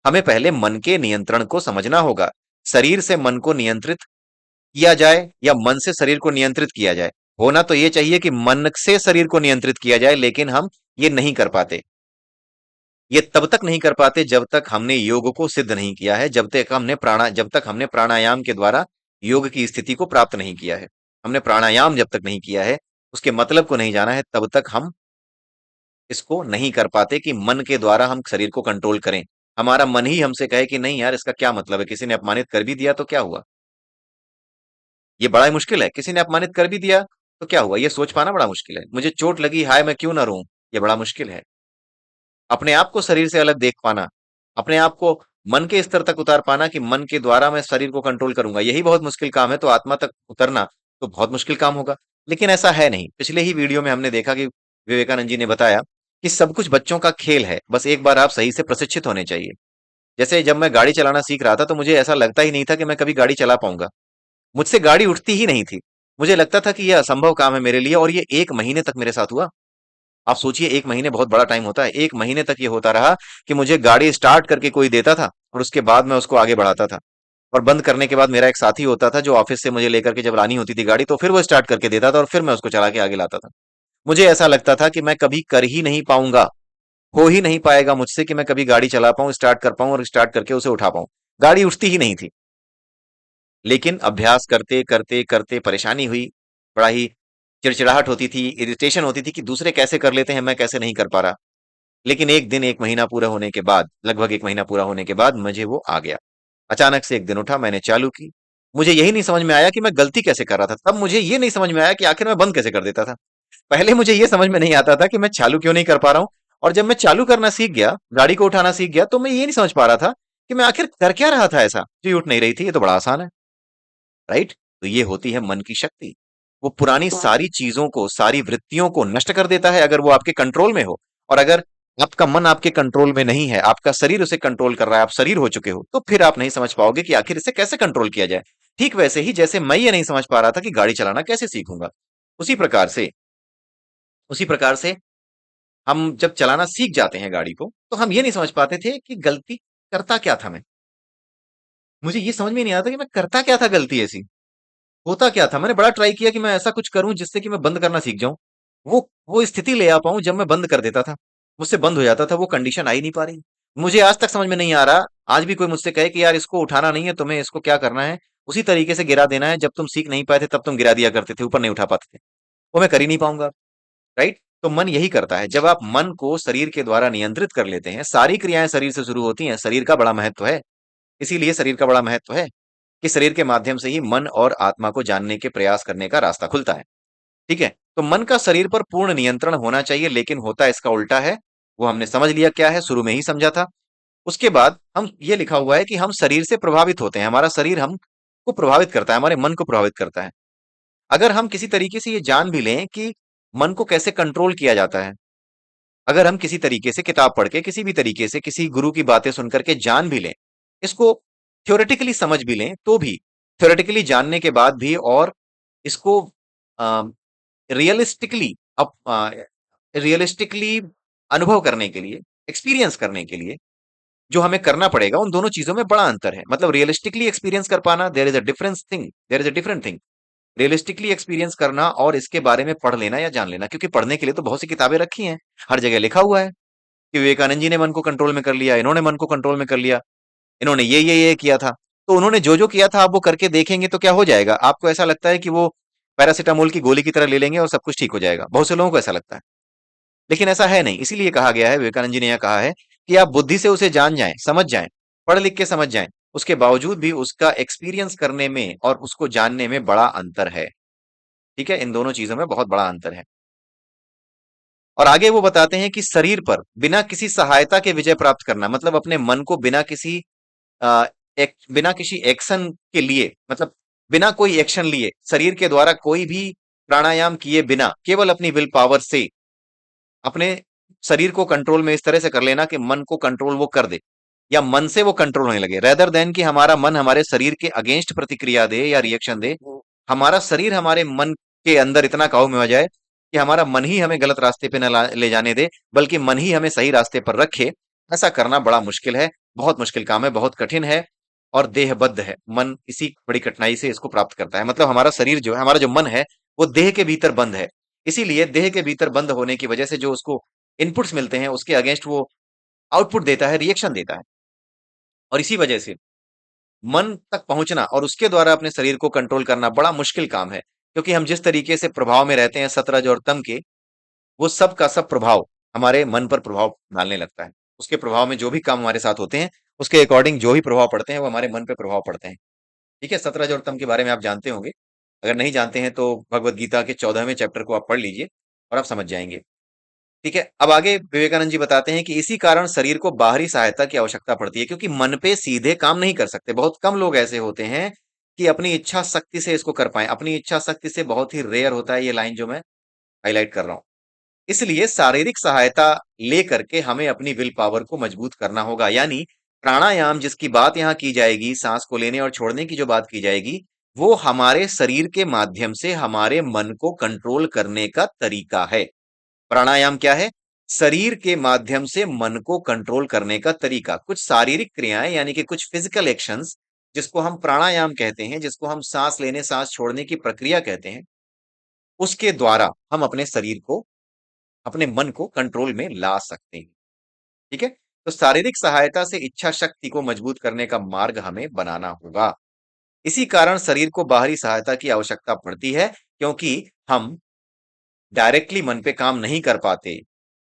हमें पहले मन के नियंत्रण को समझना होगा। शरीर से मन को नियंत्रित किया जाए या मन से शरीर को नियंत्रित किया जाए। होना तो ये चाहिए कि मन से शरीर को नियंत्रित किया जाए, लेकिन हम ये नहीं कर पाते। ये तब तक नहीं कर पाते जब तक हमने योग को सिद्ध नहीं किया है, जब तक हमने प्राणायाम के द्वारा योग की स्थिति को प्राप्त नहीं किया है। हमने प्राणायाम जब तक नहीं किया है, उसके मतलब को नहीं जाना है, तब तक हम इसको नहीं कर पाते कि मन के द्वारा हम शरीर को कंट्रोल करें। हमारा मन ही हमसे कहे कि नहीं यार, इसका क्या मतलब है, किसी ने अपमानित कर भी दिया तो क्या हुआ। ये बड़ा ही मुश्किल है। किसी ने अपमानित कर भी दिया तो क्या हुआ, ये सोच पाना बड़ा मुश्किल है। मुझे चोट लगी, हाय मैं क्यों ना रोऊं, ये बड़ा मुश्किल है। अपने आप को शरीर से अलग देख पाना, अपने आप को मन के स्तर तक उतार पाना कि मन के द्वारा मैं शरीर को कंट्रोल करूंगा, यही बहुत मुश्किल काम है। तो आत्मा तक उतरना तो बहुत मुश्किल काम होगा। लेकिन ऐसा है नहीं। पिछले ही वीडियो में हमने देखा कि विवेकानंद जी ने बताया कि सब कुछ बच्चों का खेल है, बस एक बार आप सही से प्रशिक्षित होने चाहिए। जैसे जब मैं गाड़ी चलाना सीख रहा था, तो मुझे ऐसा लगता ही नहीं था कि मैं कभी गाड़ी चला पाऊंगा। मुझसे गाड़ी उठती ही नहीं थी। मुझे लगता था कि यह असंभव काम है मेरे लिए, और ये 1 महीने तक मेरे साथ हुआ। आप सोचिए, 1 महीने बहुत बड़ा टाइम होता है। 1 महीने तक ये होता रहा कि मुझे गाड़ी स्टार्ट करके कोई देता था, और उसके बाद मैं उसको आगे बढ़ाता था। और बंद करने के बाद मेरा एक साथी होता था जो ऑफिस से मुझे लेकर के जब लानी होती थी गाड़ी, तो फिर वो स्टार्ट करके देता था और फिर मैं उसको चला के आगे लाता था। मुझे ऐसा लगता था कि मैं कभी कर ही नहीं पाऊंगा, हो ही नहीं पाएगा मुझसे कि मैं कभी गाड़ी चला पाऊं, स्टार्ट कर पाऊं और स्टार्ट करके उसे उठा पाऊं। गाड़ी उठती ही नहीं थी। लेकिन अभ्यास करते करते करते परेशानी हुई, बड़ा ही चिड़चिड़ाहट होती थी, इरिटेशन होती थी कि दूसरे कैसे कर लेते हैं, मैं कैसे नहीं कर पा रहा। लेकिन एक दिन, 1 महीना पूरा होने के बाद, लगभग 1 महीना पूरा होने के बाद मुझे वो आ गया। अचानक से एक दिन उठा, मैंने चालू की। मुझे यही नहीं समझ में आया कि मैं गलती कैसे कर रहा था। तब मुझे ये नहीं समझ में आया कि आखिर मैं बंद कैसे कर देता था। पहले मुझे ये समझ में नहीं आता था कि मैं चालू क्यों नहीं कर पा रहा हूँ। और जब मैं चालू करना सीख गया, गाड़ी को उठाना सीख गया, तो मैं ये नहीं समझ पा रहा था कि मैं आखिर कर क्या रहा था ऐसा जो ये उठ नहीं रही थी। ये तो बड़ा आसान है, राइट। तो ये होती है मन की शक्ति। वो पुरानी सारी चीजों को, सारी वृत्तियों को नष्ट कर देता है अगर वो आपके कंट्रोल में हो। और अगर आपका मन आपके कंट्रोल में नहीं है, आपका शरीर उसे कंट्रोल कर रहा है, आप शरीर हो चुके हो, तो फिर आप नहीं समझ पाओगे कि आखिर इसे कैसे कंट्रोल किया जाए। ठीक वैसे ही जैसे मैं ये नहीं समझ पा रहा था कि गाड़ी चलाना कैसे सीखूंगा, उसी प्रकार से उसी प्रकार से हम जब चलाना सीख जाते हैं गाड़ी को, तो हम ये नहीं समझ पाते थे कि गलती करता क्या था मैं। मुझे ये समझ में नहीं आता कि मैं करता क्या था गलती ऐसी, होता क्या था। मैंने बड़ा ट्राई किया कि मैं ऐसा कुछ करूं जिससे कि मैं बंद करना सीख जाऊं, वो स्थिति ले आ पाऊं जब मैं बंद कर देता था, मुझसे बंद हो जाता था। वो कंडीशन आ ही नहीं पा रही। मुझे आज तक समझ में नहीं आ रहा। आज भी कोई मुझसे कहे कि यार इसको उठाना नहीं है तुम्हें, इसको क्या करना है, उसी तरीके से गिरा देना है। जब तुम सीख नहीं पाए थे तब तुम गिरा दिया करते थे, ऊपर नहीं उठा पाते थे। वो मैं कर ही नहीं पाऊंगा। राइट? तो मन यही करता है, जब आप मन को शरीर के द्वारा नियंत्रित कर लेते हैं, सारी क्रियाएं शरीर से शुरू होती हैं, शरीर का बड़ा महत्व है। इसीलिए शरीर का बड़ा महत्व है कि शरीर के माध्यम से ही मन और आत्मा को जानने के प्रयास करने का रास्ता खुलता है। ठीक है? तो मन का शरीर पर पूर्ण नियंत्रण होना चाहिए, लेकिन होता इसका उल्टा है। वो हमने समझ लिया क्या है, शुरू में ही समझा था। उसके बाद हम ये लिखा हुआ है कि हम शरीर से प्रभावित होते हैं, हमारा शरीर हमको प्रभावित करता है, हमारे मन को प्रभावित करता है। अगर हम किसी तरीके से ये जान भी लें कि मन को कैसे कंट्रोल किया जाता है, अगर हम किसी तरीके से किताब पढ़ के, किसी भी तरीके से किसी गुरु की बातें सुन करके जान भी लें, इसको थ्योरेटिकली समझ भी लें, तो भी थ्योरेटिकली जानने के बाद भी और इसको रियलिस्टिकली अब रियलिस्टिकली अनुभव करने के लिए, एक्सपीरियंस करने के लिए जो हमें करना पड़ेगा, उन दोनों चीजों में बड़ा अंतर है। मतलब रियलिस्टिकली एक्सपीरियंस कर पाना, there is a difference thing, there is a different thing. Realistically experience करना और इसके बारे में पढ़ लेना या जान लेना, क्योंकि पढ़ने के लिए तो बहुत सी किताबें रखी हैं, हर जगह लिखा हुआ है कि विवेकानंद जी ने मन को कंट्रोल में कर लिया, इन्होंने मन को कंट्रोल में कर लिया, इन्होंने ये किया था। तो उन्होंने जो जो किया था आप वो करके देखेंगे तो क्या हो जाएगा? आपको ऐसा लगता है कि वो पैरासिटामोल की गोली की तरह ले लेंगे और सब कुछ ठीक हो जाएगा? बहुत से लोगों को ऐसा लगता है, लेकिन ऐसा है नहीं। इसीलिए कहा गया है, विवेकानंद जी ने यह कहा है कि आप बुद्धि से उसे जान जाएं, समझ जाएं, पढ़ लिख के समझ जाएं, उसके बावजूद भी उसका एक्सपीरियंस करने में और उसको जानने में बड़ा अंतर है। ठीक है? इन दोनों चीजों में बहुत बड़ा अंतर है। और आगे वो बताते हैं कि शरीर पर बिना किसी सहायता के विजय प्राप्त करना, मतलब अपने मन को बिना किसी अ, बिना किसी एक्शन के लिए, मतलब बिना कोई एक्शन लिए, शरीर के द्वारा कोई भी प्राणायाम किए बिना, केवल अपनी विल पावर से अपने शरीर को कंट्रोल में इस तरह से कर लेना कि मन को कंट्रोल वो कर दे, या मन से वो कंट्रोल होने लगे, रेदर देन कि हमारा मन हमारे शरीर के अगेंस्ट प्रतिक्रिया दे या रिएक्शन दे। हमारा शरीर हमारे मन के अंदर इतना काबू में आ जाए कि हमारा मन ही हमें गलत रास्ते पे न ले जाने दे, बल्कि मन ही हमें सही रास्ते पर रखे। ऐसा करना बड़ा मुश्किल है, बहुत मुश्किल काम है, बहुत कठिन है और देहबद्ध है। मन इसी बड़ी कठिनाई से इसको प्राप्त करता है। मतलब हमारा शरीर जो है, हमारा जो मन है, वो देह के भीतर बंद है। इसीलिए देह के भीतर बंद होने की वजह से जो उसको इनपुट्स मिलते हैं, उसके अगेंस्ट वो आउटपुट देता है, रिएक्शन देता है। और इसी वजह से मन तक पहुंचना और उसके द्वारा अपने शरीर को कंट्रोल करना बड़ा मुश्किल काम है, क्योंकि हम जिस तरीके से प्रभाव में रहते हैं सतरज और तम के, वो सब का सब प्रभाव हमारे मन पर प्रभाव डालने लगता है। उसके प्रभाव में जो भी काम हमारे साथ होते हैं, उसके अकॉर्डिंग जो भी प्रभाव पड़ते हैं, वो हमारे मन पे प्रभाव पड़ते हैं। ठीक है? सतरज और तम के बारे में आप जानते होंगे। अगर नहीं जानते हैं तो भगवत गीता के 14वें चैप्टर को आप पढ़ लीजिए और आप समझ जाएंगे। ठीक है? अब आगे विवेकानंद जी बताते हैं कि इसी कारण शरीर को बाहरी सहायता की आवश्यकता पड़ती है, क्योंकि मन पे सीधे काम नहीं कर सकते। बहुत कम लोग ऐसे होते हैं कि अपनी इच्छा शक्ति से इसको कर पाए। अपनी इच्छा शक्ति से बहुत ही रेयर होता है ये लाइन जो मैं हाईलाइट कर रहा हूं। इसलिए शारीरिक सहायता लेकर के हमें अपनी विल पावर को मजबूत करना होगा। यानी प्राणायाम जिसकी बात यहाँ की जाएगी, सांस को लेने और छोड़ने की जो बात की जाएगी, वो हमारे शरीर के माध्यम से हमारे मन को कंट्रोल करने का तरीका है। प्राणायाम क्या है? शरीर के माध्यम से मन को कंट्रोल करने का तरीका। कुछ शारीरिक क्रियाएं यानी कि कुछ फिजिकल एक्शंस, जिसको हम प्राणायाम कहते हैं, जिसको हम सांस लेने सांस छोड़ने की प्रक्रिया कहते हैं, उसके द्वारा हम अपने शरीर को, अपने मन को कंट्रोल में ला सकते हैं। ठीक है? तो शारीरिक सहायता से इच्छा शक्ति को मजबूत करने का मार्ग हमें बनाना होगा। इसी कारण शरीर को बाहरी सहायता की आवश्यकता पड़ती है, क्योंकि हम डायरेक्टली मन पे काम नहीं कर पाते।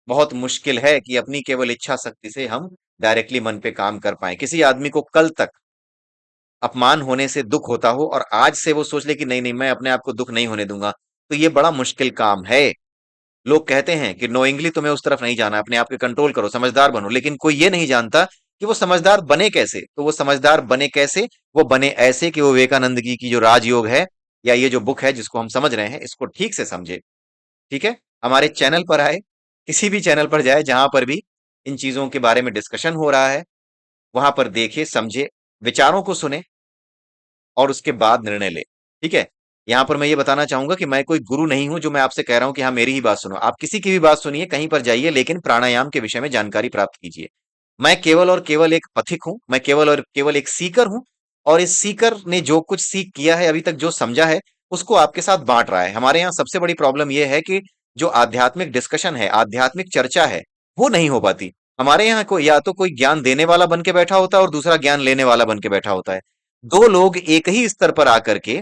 बहुत मुश्किल है कि अपनी केवल इच्छा शक्ति से हम डायरेक्टली मन पे काम कर पाएं। किसी आदमी को कल तक अपमान होने से दुख होता हो और आज से वो सोच ले कि नहीं नहीं, मैं अपने आप को दुख नहीं होने दूंगा, तो ये बड़ा मुश्किल काम है। लोग कहते हैं कि नोइंगली तुम्हें उस तरफ नहीं जाना, अपने आप के कंट्रोल करो, समझदार बनो, लेकिन कोई ये नहीं जानता कि वो समझदार बने कैसे। तो वो समझदार बने कैसे? वो बने ऐसे कि वो विवेकानंद जी की जो राजयोग है, या ये जो बुक है जिसको हम समझ रहे हैं, इसको ठीक से समझे। ठीक है? हमारे चैनल पर आए, किसी भी चैनल पर जाए जहां पर भी इन चीजों के बारे में डिस्कशन हो रहा है, वहां पर देखे, समझे, विचारों को सुने और उसके बाद निर्णय ले। ठीक है? यहां पर मैं ये बताना चाहूंगा कि मैं कोई गुरु नहीं हूं जो मैं आपसे कह रहा हूं कि हाँ मेरी ही बात सुनो। आप किसी की भी बात सुनिए, कहीं पर जाइए, लेकिन प्राणायाम के विषय में जानकारी प्राप्त कीजिए। मैं केवल और केवल एक पथिक हूं, मैं केवल और केवल एक सीकर हूं, और इस सीकर ने जो कुछ सीख किया है, अभी तक जो समझा है, उसको आपके साथ बांट रहा है। हमारे यहाँ सबसे बड़ी प्रॉब्लम यह है कि जो आध्यात्मिक डिस्कशन है, आध्यात्मिक चर्चा है, वो नहीं हो पाती। हमारे यहाँ कोई या तो कोई ज्ञान देने वाला बन के बैठा होता है और दूसरा ज्ञान लेने वाला बन के बैठा होता है। दो लोग एक ही स्तर पर आकर के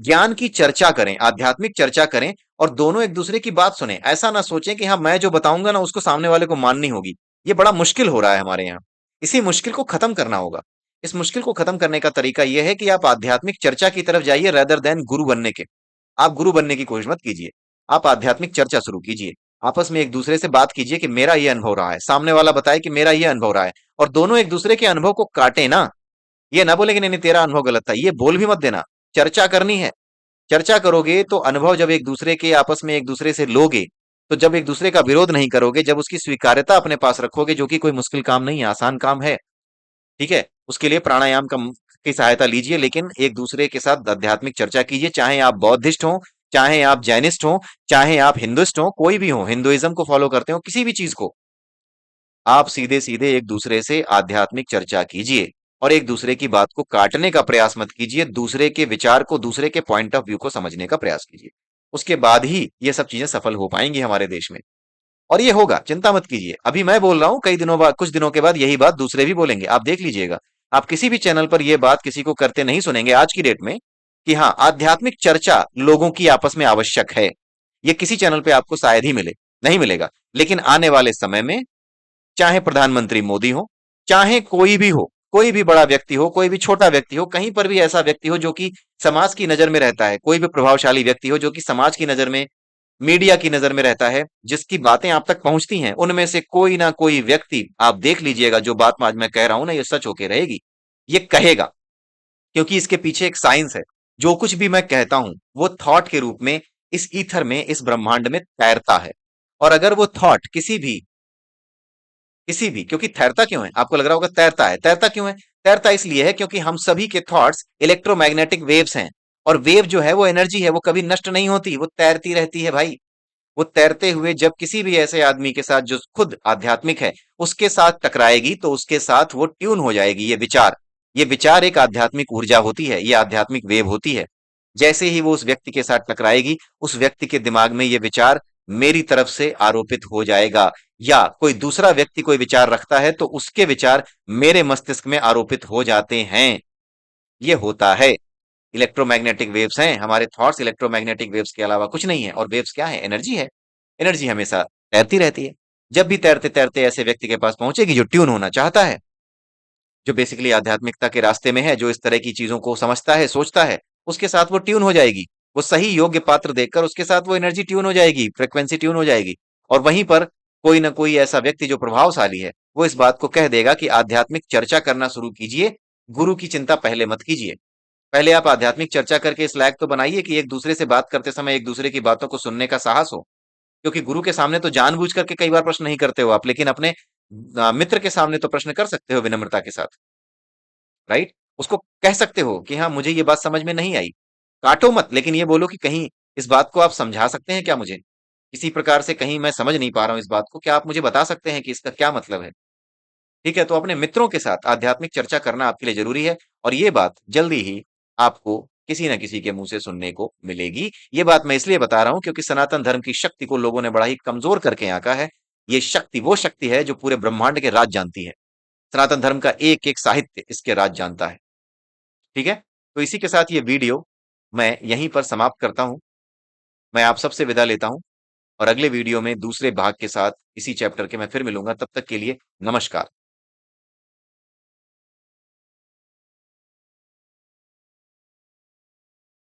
ज्ञान की चर्चा करें, आध्यात्मिक चर्चा करें और दोनों एक दूसरे की बात सुने। ऐसा ना सोचें कि हाँ मैं जो बताऊंगा ना उसको सामने वाले को माननी होगी। ये बड़ा मुश्किल हो रहा है हमारे यहाँ। इसी मुश्किल को खत्म करना होगा। इस मुश्किल को खत्म करने का तरीका यह है कि आप आध्यात्मिक चर्चा की तरफ जाइए रेदर देन गुरु बनने के। आप गुरु बनने की कोशिश मत कीजिए। आप आध्यात्मिक चर्चा शुरू कीजिए। आपस में एक दूसरे से बात कीजिए कि मेरा ये अनुभव रहा है, सामने वाला बताए कि मेरा ये अनुभव रहा है, और दोनों एक दूसरे के अनुभव को काटे ना। ये ना बोले कि नहीं नहीं तेरा अनुभव गलत था, ये बोल भी मत देना। चर्चा करनी है। चर्चा करोगे तो अनुभव जब एक दूसरे के आपस में एक दूसरे से लोगे, तो जब एक दूसरे का विरोध नहीं करोगे, जब उसकी स्वीकार्यता अपने पास रखोगे, जो कि कोई मुश्किल काम नहीं है, आसान काम है। ठीक है, उसके लिए प्राणायाम की सहायता लीजिए, लेकिन एक दूसरे के साथ आध्यात्मिक चर्चा कीजिए। चाहे आप बौद्धिस्ट हो, चाहे आप जैनिस्ट हो, चाहे आप हिंदुइस्ट हो, कोई भी हो, हिंदुइज्म को फॉलो करते हो, किसी भी चीज को, आप सीधे सीधे एक दूसरे से आध्यात्मिक चर्चा कीजिए। और एक दूसरे की बात को काटने का प्रयास मत कीजिए। दूसरे के विचार को, दूसरे के पॉइंट ऑफ व्यू को समझने का प्रयास कीजिए। उसके बाद ही ये सब चीजें सफल हो पाएंगी हमारे देश में। और ये होगा, चिंता मत कीजिए। अभी मैं बोल रहा हूं, कई दिनों बाद, कुछ दिनों के बाद यही बात दूसरे भी बोलेंगे, आप देख लीजिएगा। आप किसी भी चैनल पर यह बात किसी को करते नहीं सुनेंगे आज की डेट में कि हाँ आध्यात्मिक चर्चा लोगों की आपस में आवश्यक है। ये किसी चैनल पे आपको शायद ही मिले, नहीं मिलेगा। लेकिन आने वाले समय में, चाहे प्रधानमंत्री मोदी हो, चाहे कोई भी हो, कोई भी बड़ा व्यक्ति हो, कोई भी छोटा व्यक्ति हो, कहीं पर भी ऐसा व्यक्ति हो जो कि समाज की नजर में रहता है, कोई भी प्रभावशाली व्यक्ति हो जो कि समाज की नजर में, मीडिया की नजर में रहता है, जिसकी बातें आप तक पहुंचती हैं, उनमें से कोई ना कोई व्यक्ति, आप देख लीजिएगा, जो बात आज मैं कह रहा हूं ना ये सच होके रहेगी। ये कहेगा, क्योंकि इसके पीछे एक साइंस है। जो कुछ भी मैं कहता हूं वो थॉट के रूप में इस ईथर में, इस ब्रह्मांड में तैरता है। और अगर वो थॉट किसी भी, क्योंकि तैरता क्यों है, आपको लग रहा होगा तैरता है, तैरता क्यों है? तैरता इसलिए है क्योंकि हम सभी के थॉट्स इलेक्ट्रोमैग्नेटिक वेव्स हैं। और वेव जो है वो एनर्जी है, वो कभी नष्ट नहीं होती, वो तैरती रहती है भाई। वो तैरते हुए जब किसी भी ऐसे आदमी के साथ जो खुद आध्यात्मिक है उसके साथ टकराएगी, तो उसके साथ वो ट्यून हो जाएगी। ये विचार एक आध्यात्मिक ऊर्जा होती है, ये आध्यात्मिक वेव होती है। जैसे ही वो उस व्यक्ति के साथ टकराएगी, उस व्यक्ति के दिमाग में ये विचार मेरी तरफ से आरोपित हो जाएगा, या कोई दूसरा व्यक्ति कोई विचार रखता है तो उसके विचार मेरे मस्तिष्क में आरोपित हो जाते हैं। ये होता है। इलेक्ट्रोमैग्नेटिक वेव्स हैं हमारे थॉट्स, इलेक्ट्रोमैग्नेटिक वेव्स के अलावा कुछ नहीं है। और वेव्स क्या है? एनर्जी है। एनर्जी हमेशा तैरती रहती है। जब भी तैरते तैरते ऐसे व्यक्ति के पास पहुंचेगी जो ट्यून होना चाहता है, जो बेसिकली आध्यात्मिकता के रास्ते में है, जो इस तरह की चीजों को समझता है, सोचता है, उसके साथ वो ट्यून हो जाएगी। वो सही योग्य पात्र देखकर उसके साथ वो एनर्जी ट्यून हो जाएगी, फ्रिक्वेंसी ट्यून हो जाएगी। और वहीं पर कोई ना कोई ऐसा व्यक्ति जो प्रभावशाली है, वो इस बात को कह देगा कि आध्यात्मिक चर्चा करना शुरू कीजिए, गुरु की चिंता पहले मत कीजिए। पहले आप आध्यात्मिक चर्चा करके इस लायक तो बनाइए कि एक दूसरे से बात करते समय एक दूसरे की बातों को सुनने का साहस हो। क्योंकि गुरु के सामने तो जानबूझ करके कई बार प्रश्न नहीं करते हो आप, लेकिन अपने मित्र के सामने तो प्रश्न कर सकते हो विनम्रता के साथ। राइट? उसको कह सकते हो कि हाँ मुझे ये बात समझ में नहीं आई। काटो मत, लेकिन ये बोलो कि कहीं इस बात को आप समझा सकते हैं क्या मुझे? किसी प्रकार से कहीं मैं समझ नहीं पा रहा हूँ इस बात को, क्या आप मुझे बता सकते हैं कि इसका क्या मतलब है? ठीक है, तो अपने मित्रों के साथ आध्यात्मिक चर्चा करना आपके लिए जरूरी है। और ये बात जल्दी ही आपको किसी न किसी के मुंह से सुनने को मिलेगी। ये बात मैं इसलिए बता रहा हूं क्योंकि सनातन धर्म की शक्ति को लोगों ने बड़ा ही कमजोर करके आंका है। ये शक्ति वो शक्ति है जो पूरे ब्रह्मांड के राज जानती है। सनातन धर्म का एक एक साहित्य इसके राज जानता है। ठीक है, तो इसी के साथ ये वीडियो मैं यहीं पर समाप्त करता हूं। मैं आप सबसे विदा लेता हूं, और अगले वीडियो में दूसरे भाग के साथ इसी चैप्टर के मैं फिर मिलूंगा। तब तक के लिए नमस्कार।